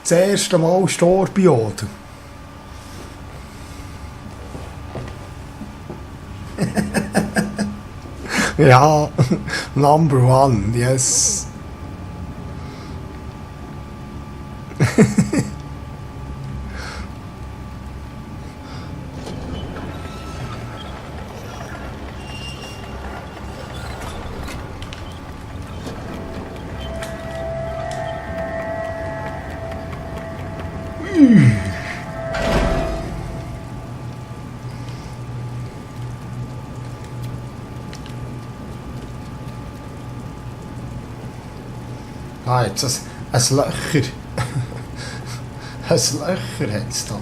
das erste Mal gestorben, oder? Ja, number one, yes. Ah, jetzt ein Löcher. Ein Löcher hat es da.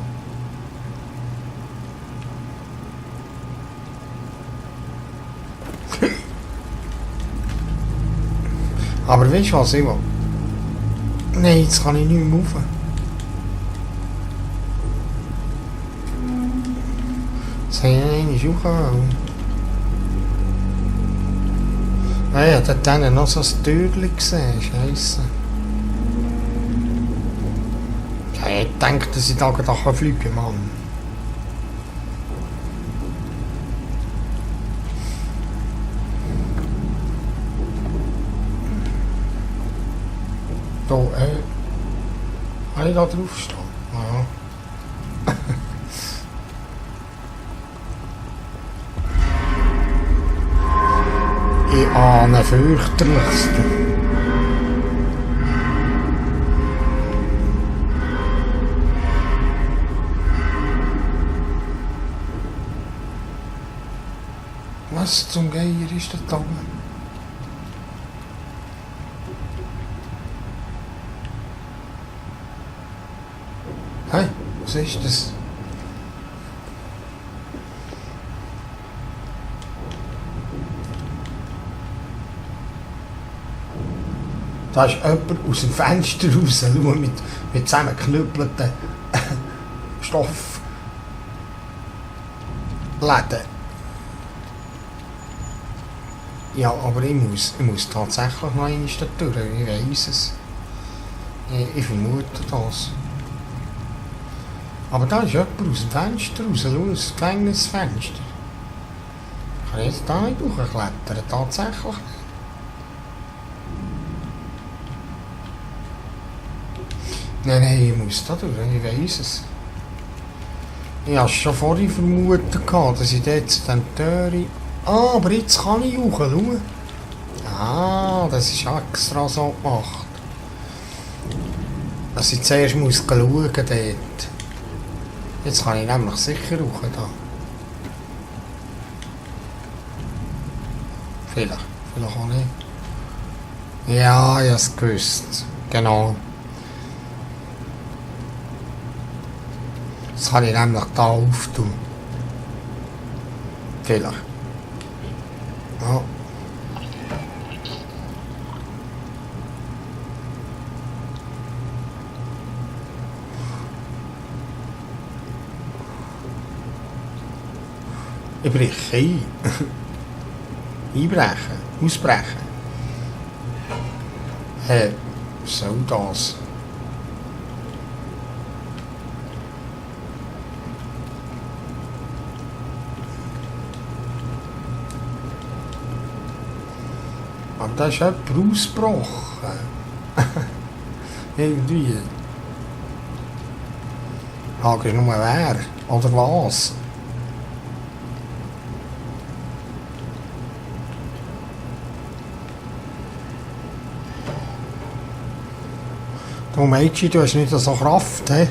Aber weißt du was, ich will? Nein, jetzt kann ich nicht mehr rauf. Das habe ich nicht raufgewollt. Ah ja, da hat noch so ein Türchen gesehen, scheisse. Ja, ich denke, dass ich da fliegen kann, Mann. Da, kann ich da drauf stehen? Ja. Ich ahne fürchterlichste. Was zum Geier ist das da oben? Hey, was ist das? Da ist jemand aus dem Fenster raus schauen mit zusammengeknüppelten Stoffläden. Ja, aber ich muss tatsächlich noch einmal durch, ich weiss es. Ich vermute das. Aber da ist jemand aus dem Fenster raus, schau, aus dem Gefängnisfenster. Kann ich jetzt da nicht hochklettern, tatsächlich. Nein, ich muss da durch, ich weiss es. Ich hatte es schon vorhin vermutet, dass ich dort zu den Türen... Ah, aber jetzt kann ich hoch, schau. Ah, das ist extra so gemacht. Dass ich zuerst muss schauen dort. Jetzt kann ich nämlich sicher hoch da. Vielleicht auch nicht. Ja, ich habe es gewusst. Genau. Das kann ich nämlich da auftun. Vielleicht. Ja. Ich breche ein. Einbrechen. Ausbrechen. Was soll das? Aber da ist jemand ausgebrochen. Irgendwie. Die Frage ist nur wer oder was. Du Mädchen, du hast nicht so Kraft, he?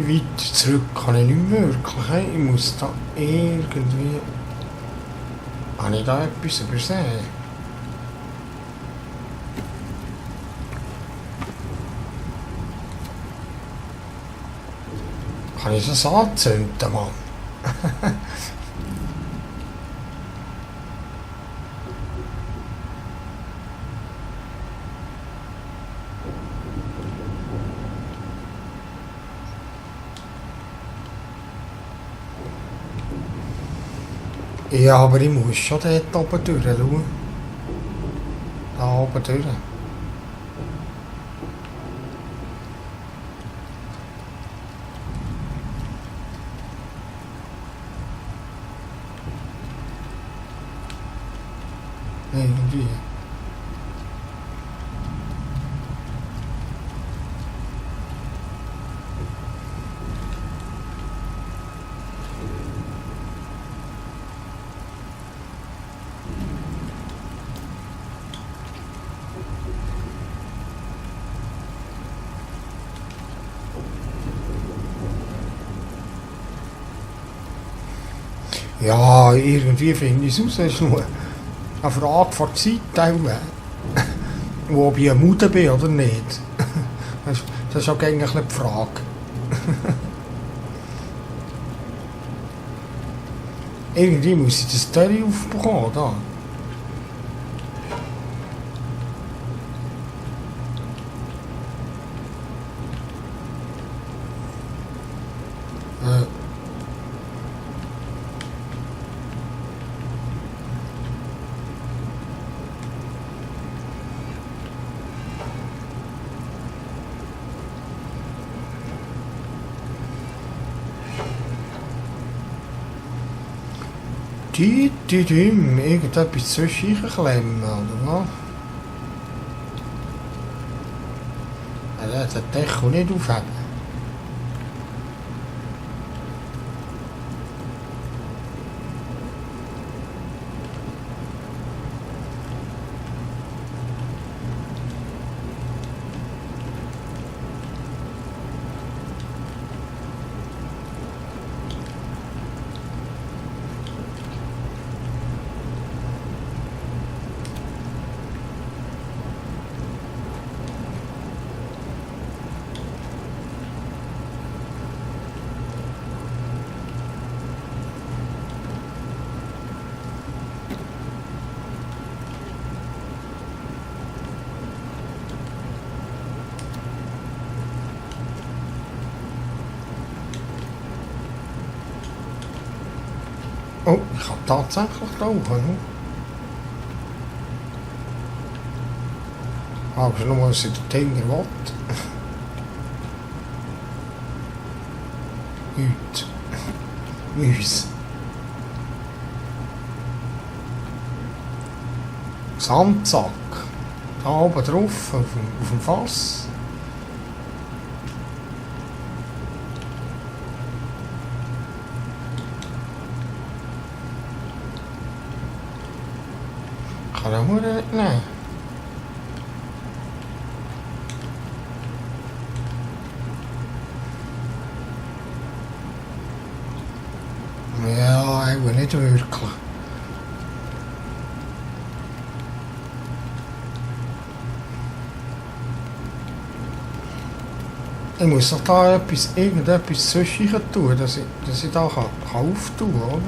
Weiter zurück kann ich nicht wirklich. He? Ich muss da irgendwie... Habe ich da etwas übersehen? Kann ich das anzünden, Mann? Ja, aber ich muss schon dort oben durchschauen. Da oben durch. Irgendwie. Ja, irgendwie finde ich es raus. Es ist nur eine Frage von Zeit, wo ich am Muten bin oder nicht. Das ist auch eigentlich die Frage. Irgendwie muss ich das Terry aufbekommen, da. Äh. Irgendetwas zwischen klemmen, oder was? Den Deckel nicht aufheben. Oh, ich kann tatsächlich tauchen. Aber schon mal, was ich den Dinger will. Nichts. Nichts. Sandsack. Da oben drauf, auf dem Fass. Kann er auch nicht nehmen. Ja, ich will nicht wirklich. Ich muss doch da irgendetwas zwischen tun, dass ich da kann auftun kann, oder?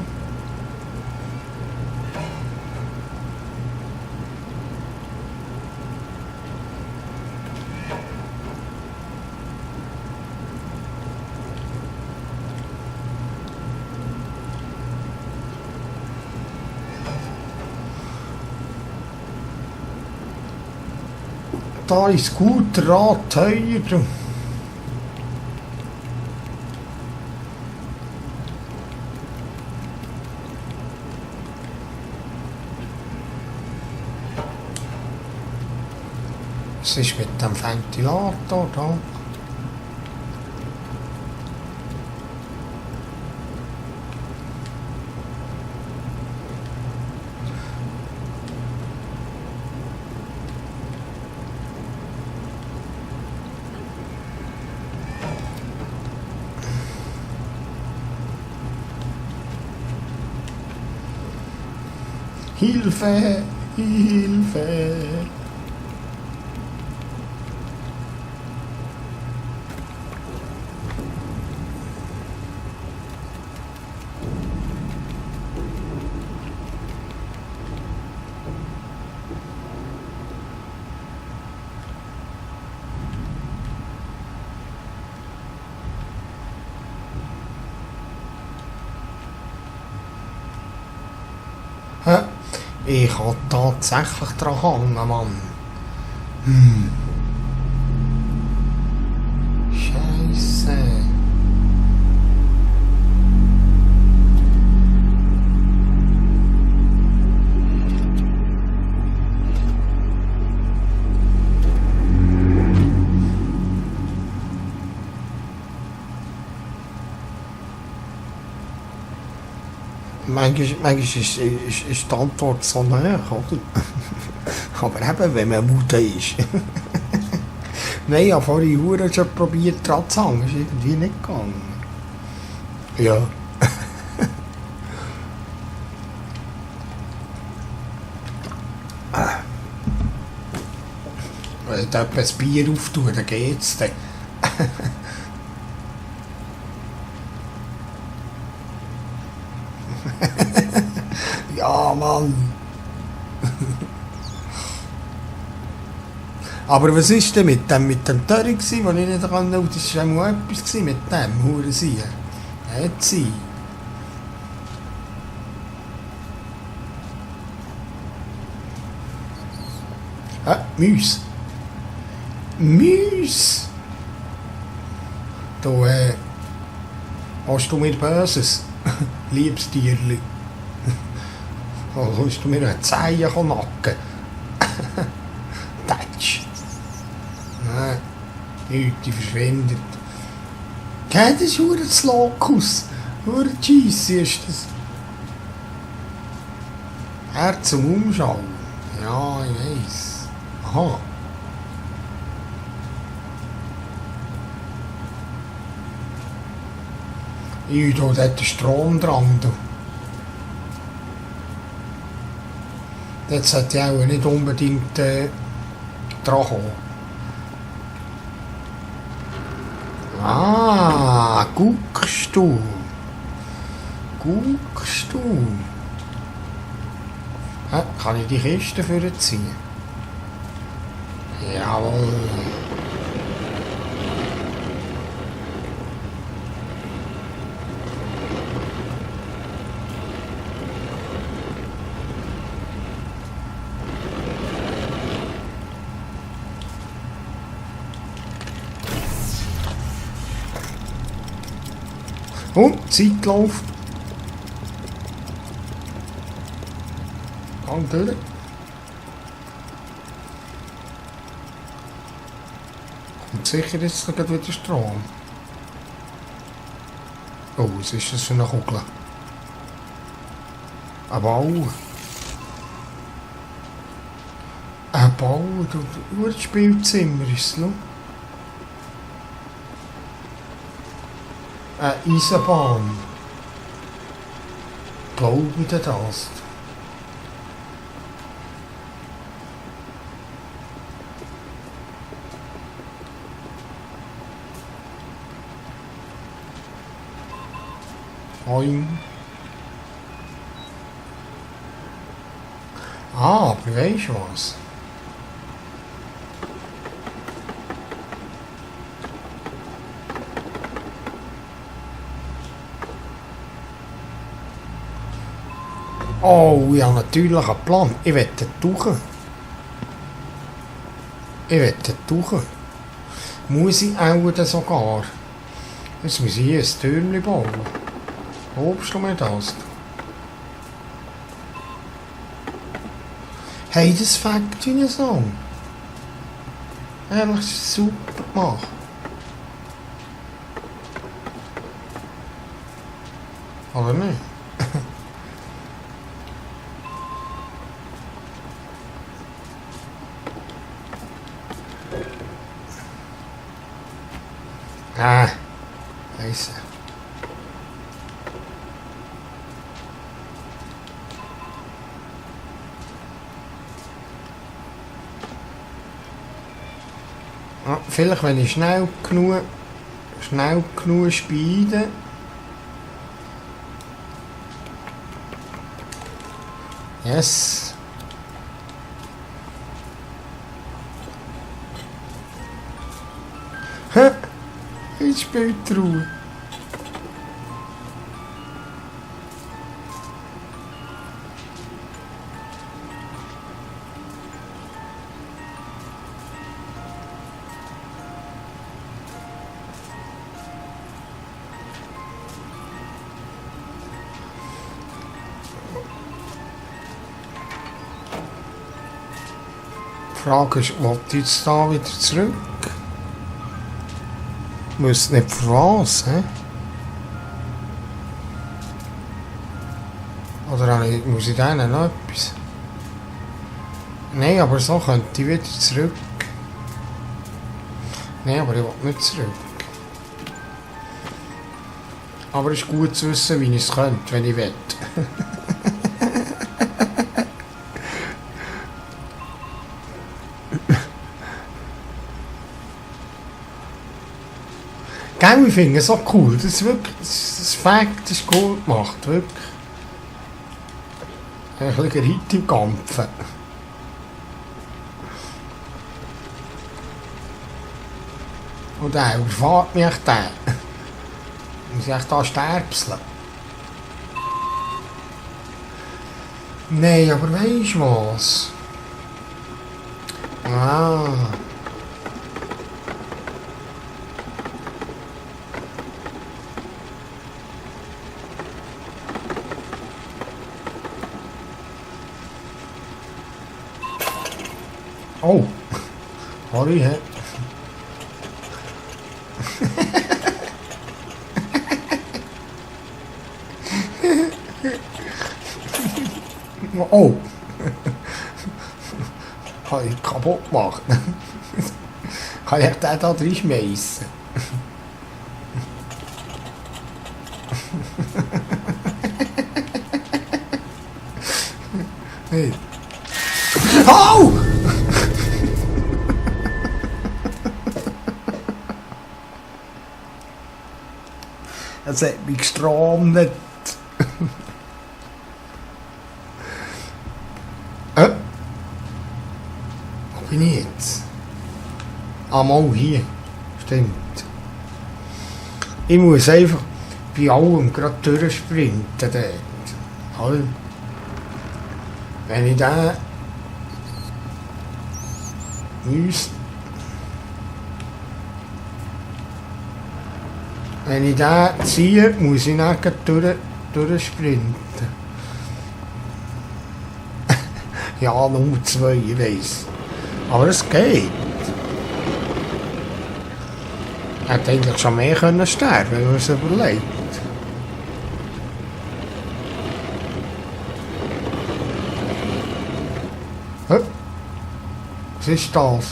Da ist gut Rad teuer. Was ist mit dem Ventilator da? Hilfe! Hilfe! Ich kann tatsächlich dran hängen, Mann. Hm. Scheisse. Manchmal ist die Antwort so nah, oder? Aber eben, wenn man müde ist. Nein, ich habe vorhin Huren schon probiert dran zu hängen, ist irgendwie nicht gegangen. Ja. Wenn ich etwa ein Bier auftue, dann geht's dann. Ja, Mann. Aber was ist denn mit dem Törri gsi, wo ich nicht kann? Das war auch etwas gsi mit dem, Hurensieh. Hätte sie. Müs. Müs. Du, hast du mir Böses? Liebes Tierli. Willst du mir eine Zehe nacken? Tatsch. Nein, nichts, die verschwindet. Das ist das Lokus. Scheisse ist das. Herz zum Umschauen. Ja, ich weiss. Aha. Da hat der Strom dran. Jetzt sollte ich auch nicht unbedingt dran kommen. Ah, guckst du. Guckst du. Kann ich die Kiste vorziehen? Jawohl. Und Zeit läuft. Gang durch. Kommt sicher jetzt gleich wieder Strom. Oh, was ist das für eine Kugel? Ein Bau. Ein Bau, das Spielzimmer ist es, no? Eine Eisenbahn. Glaube ich dir das? Moin. Ah, aber weisst du was? Oh, ich habe natürlich einen Plan. Ich will tauchen. Ich will tauchen. Muss ich auch dann sogar. Jetzt muss ich hier ein Türmchen bauen. Glaubst du mir das? Hey, das fängt wie ein Song. Ehrlich, super gemacht. Oder nicht? Scheisse. Ja, vielleicht wenn ich schnell genug speede. Yes. Hä? Ich spiele Ruhe. Die Frage ist, wollt ihr jetzt da wieder zurück? Muss nicht für was, hä? Oder muss ich denen noch etwas? Nein, aber so könnte ich wieder zurück. Nein, aber ich will nicht zurück. Aber es ist gut zu wissen, wie ich es könnte, wenn ich will. Gell, ich finde es so cool. Das ist wirklich, das Fact ist cool gemacht, wirklich. Ein bisschen Ritt im Kampf. Und der überfährt mich der. Muss ich echt da sterbseln? Nein, aber weisst du was? Ah. Oh. Sorry, hä? Oh! Habe ich kaputt gemacht. Kann ich den da reinschmeissen? Hey. Oh! Das hat mich gestrandet. Wo bin ich jetzt? Ah, mal hier. Stimmt. Ich muss einfach bei allem gerade durchsprinten dort. Halt. Wenn ich den müsste. Wenn ich den ziehe, muss ich dann durchsprinten. Ja, Nummer 2, ich weiss. Aber es geht. Er hätte eigentlich schon mehr können sterben, wenn man es überlegt. Hä? Was ist das?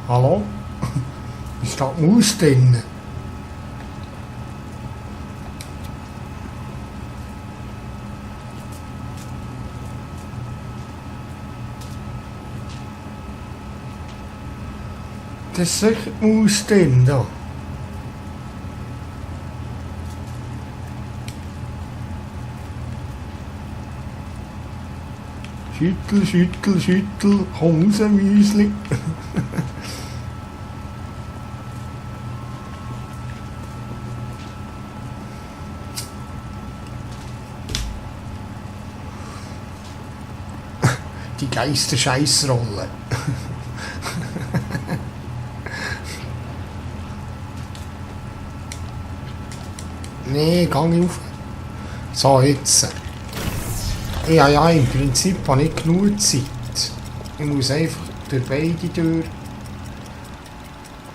Hallo? Ist da die Maus drin? Das ist sicher die Maus drin, da. Schüttel, schüttel, schüttel, komm raus, Müsli. Die Geisterscheißrolle. Nee, gang auf. So, jetzt. Ja, im Prinzip habe ich genug Zeit. Ich muss einfach durch beide durch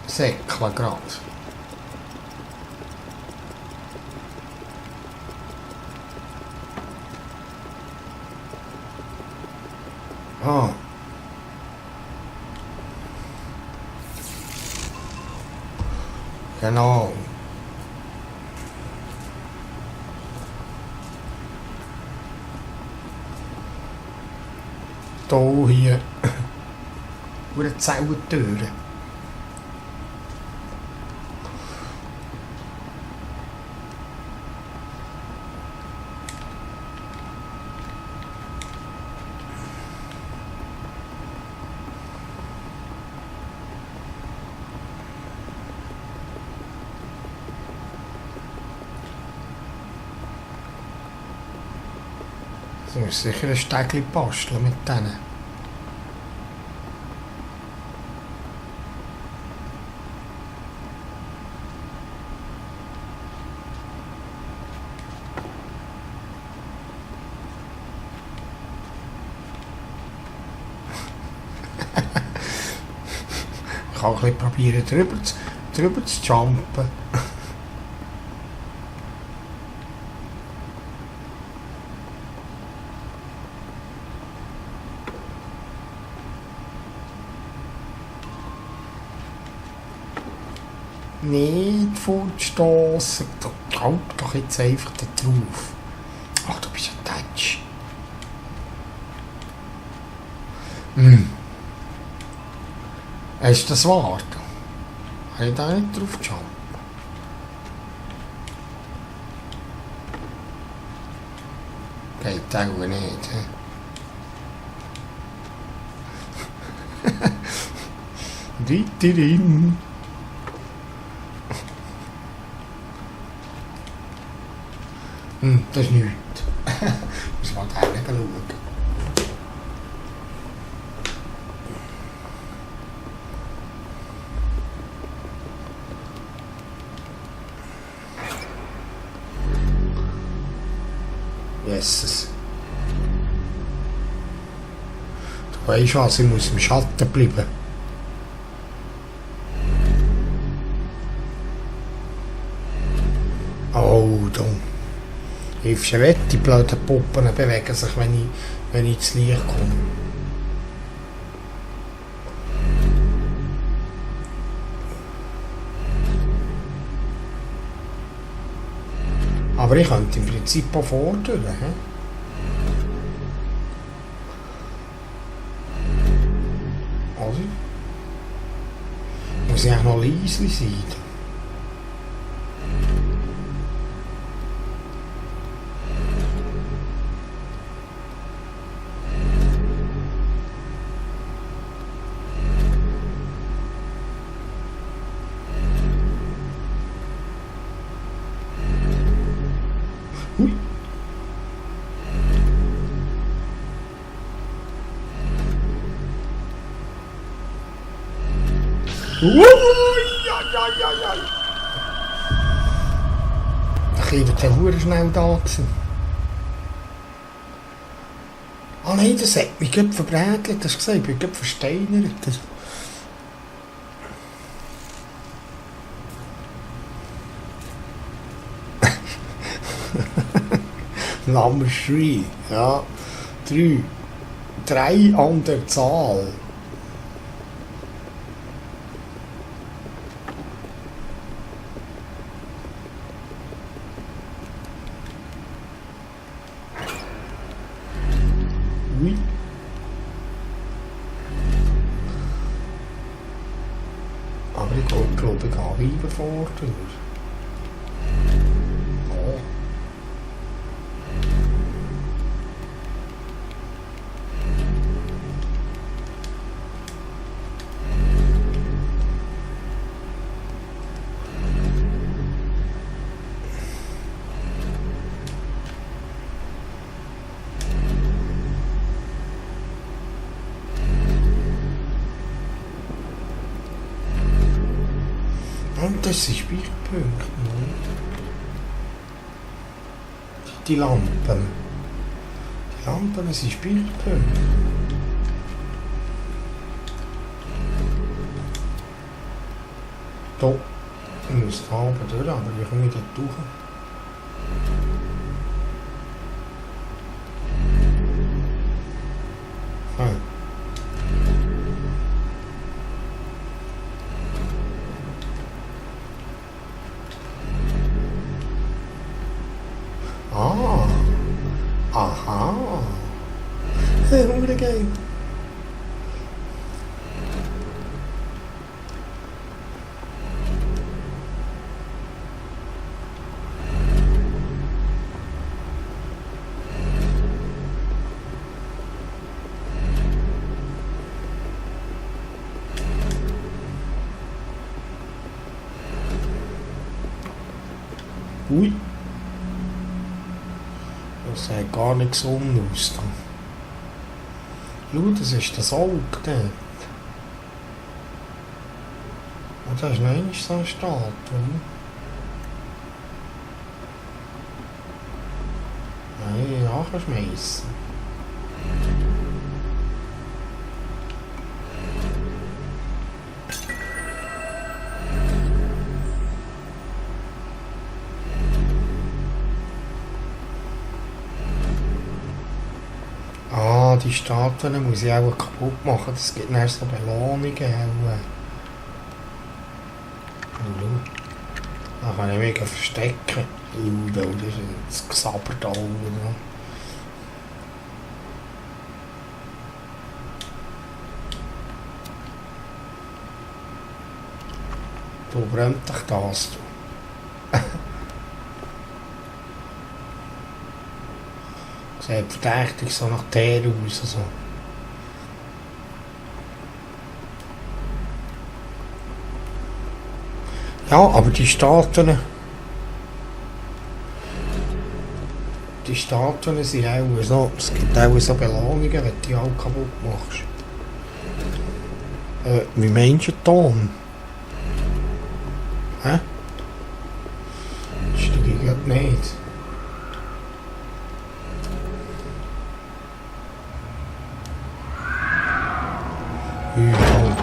säckeln gerade. Ah. Genau. Hier. Über die Zellentüren. Du musst sicher ein Stegli basteln mit denen. Ich kann ein bisschen probieren, drüber zu jumpen. Nicht fortstoßen. Du halt doch jetzt einfach da drauf. Ach, du bist ein Touch. Ist das wahr? Habe ich da nicht drauf geschaut? Geht auch nicht. Weiterhin. Das ist nichts. Muss mal da schauen. Jesus. Du weißt was, ich muss im Schatten bleiben. Oh, da. Hilfst du wett, die blöden Puppen bewegen sich, wenn ich ins Licht komme. Aber ich könnte im Prinzip auch fordern. Also, muss ich auch noch leise sein. Ui. Ja. Ich werde ja verdammt schnell da sein. Ah nein, das hat mich gerade verbrätelt, hast du gesagt, ich bin gerade versteinert. Number 3, ja. 3 an der Zahl. Ui. Aber ich glaube, ich gehe lieber vor. Oh. Und das sind Speicherpunkte. Die Lampen. Die Lampen sind Speicherpunkte. Da. Ich muss da oben durch, aber wie komme ich dort durch? Ah. Aha. Hure geil. Ui. Das sieht gar nicht so aus. Schau, das ist das Auge dort. Und da ist noch einmal so eine Statue. Nein, nachschmeißen. die Statuen muss ich auch kaputt machen. Das gibt dann so Belohnungen. Da kann ich mich verstecken. Da ist das Gesaber da oben. Du brennt dich das, du. Sieht verdächtig so nach Teer aus. Also. Ja, aber die Statuen sind auch so, es gibt auch so Belohnungen, wenn du die auch kaputt machst. Wie meinst du Ton? Hä? Steige ich grad nicht. Ja.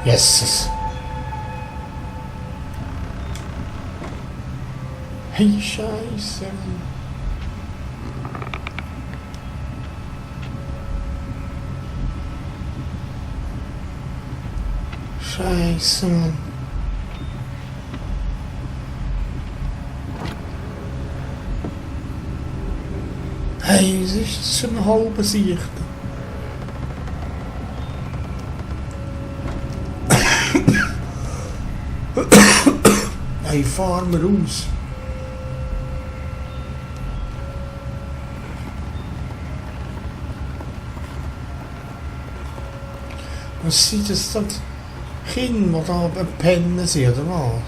Yes. Hey, Scheiße. Scheiße, Mann. Hey, was ist das für ein halber Sicht? Hey, fahr mir raus. Was sind das da? Kinder, die da am Pennen sind, oder was?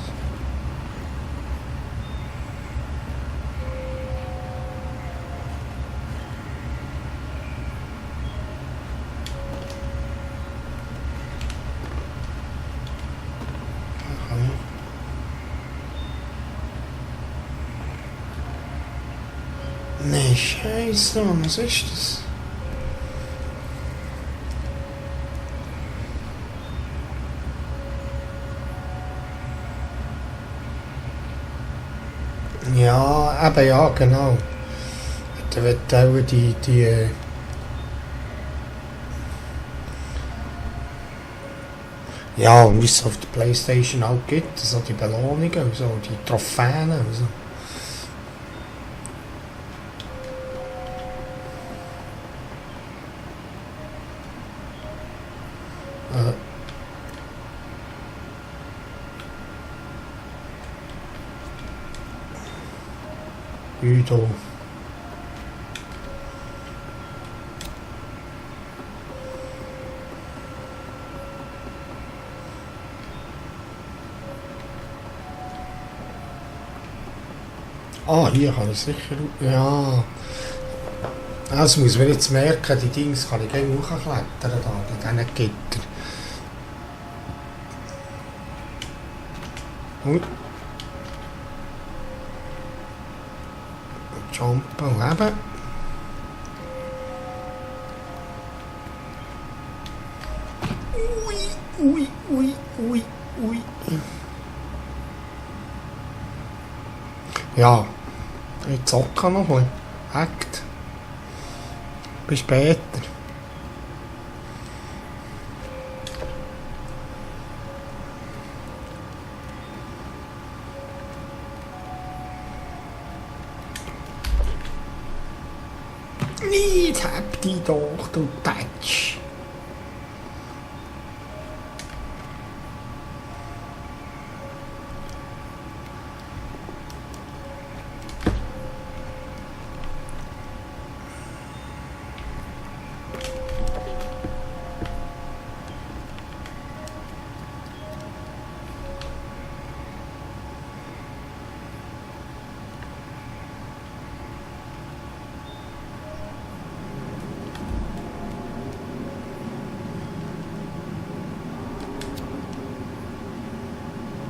Nee, Scheiße, Mann, was ist das? Ja, eben ja, genau. Da wird auch die ja, und wie es auf der Playstation auch gibt, so die Belohnungen und so, die Trophäen und so. Udo. Ah, hier kann ich sicher... Ja. Das muss man jetzt merken, die Dings kann ich gleich hochklettern, da, bei diesen Gitter. Und... Jumpen und eben. Ui. Ja, ich zocke noch ein bisschen. Act. Bis später. Nicht hab die doch, du Tatsch.